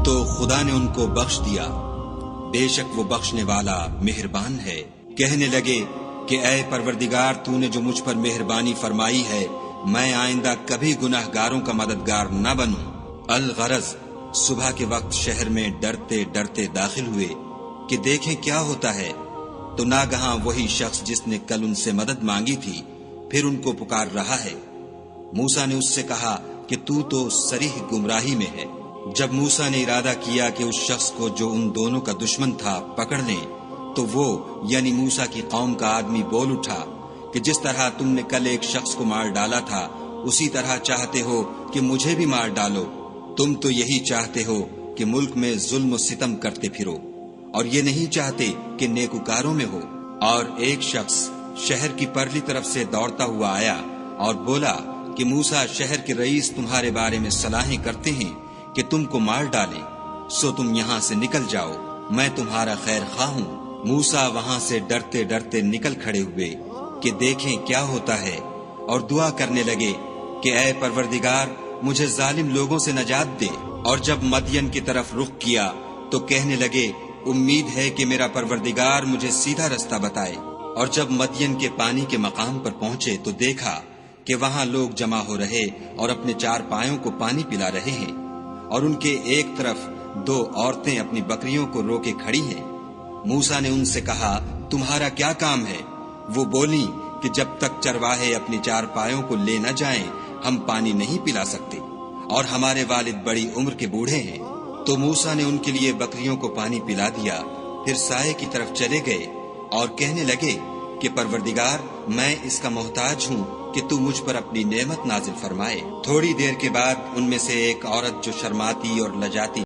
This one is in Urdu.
تو خدا نے ان کو بخش دیا، بے شک وہ بخشنے والا مہربان ہے۔ کہنے لگے کہ اے پروردگار، تو نے جو مجھ پر مہربانی فرمائی ہے، میں آئندہ کبھی گناہ گاروں کا مددگار نہ بنوں۔ الغرض صبح کے وقت شہر میں ڈرتے ڈرتے داخل ہوئے کہ دیکھیں کیا ہوتا ہے، تو ناگہاں وہی شخص جس نے کل ان سے مدد مانگی تھی پھر ان کو پکار رہا ہے۔ موسیٰ نے اس سے کہا کہ تو صریح گمراہی میں ہے۔ جب موسیٰ نے ارادہ کیا کہ اس شخص کو جو ان دونوں کا دشمن تھا پکڑ لیں، تو وہ یعنی موسیٰ کی قوم کا آدمی بول اٹھا کہ جس طرح تم نے کل ایک شخص کو مار ڈالا تھا، اسی طرح چاہتے ہو کہ مجھے بھی مار ڈالو۔ تم تو یہی چاہتے ہو کہ ملک میں ظلم و ستم کرتے پھرو، اور یہ نہیں چاہتے کہ نیکوکاروں میں ہو۔ اور ایک شخص شہر کی پرلی طرف سے دوڑتا ہوا آیا اور بولا کہ موسیٰ شہر کے رئیس تمہارے بارے میں صلاحیں کرتے ہیں کہ تم کو مار ڈالیں، سو تم یہاں سے نکل جاؤ، میں تمہارا خیر خواہ ہوں۔ موسیٰ وہاں سے ڈرتے ڈرتے نکل کھڑے ہوئے کہ دیکھیں کیا ہوتا ہے، اور دعا کرنے لگے کہ اے پروردگار، مجھے ظالم لوگوں سے نجات دے۔ اور جب مدین کی طرف رخ کیا تو کہنے لگے امید ہے کہ میرا پروردگار مجھے سیدھا رستہ بتائے۔ اور جب مدین کے پانی کے مقام پر پہنچے تو دیکھا کہ وہاں لوگ جمع ہو رہے اور اپنے چار پایوں کو پانی پلا رہے ہیں، اور ان کے ایک طرف دو عورتیں اپنی بکریوں کو روکے کھڑی ہیں۔ موسیٰ نے ان سے کہا تمہارا کیا کام ہے؟ وہ بولیں کہ جب تک چرواہے اپنی چار پایوں کو لے نہ جائیں ہم پانی نہیں پلا سکتے، اور ہمارے والد بڑی عمر کے بوڑھے ہیں۔ تو موسیٰ نے ان کے لیے بکریوں کو پانی پلا دیا، پھر سائے کی طرف چلے گئے اور کہنے لگے کہ پروردگار، میں اس کا محتاج ہوں کہ تو مجھ پر اپنی نعمت نازل فرمائے۔ تھوڑی دیر کے بعد ان میں سے ایک عورت جو شرماتی اور لجاتی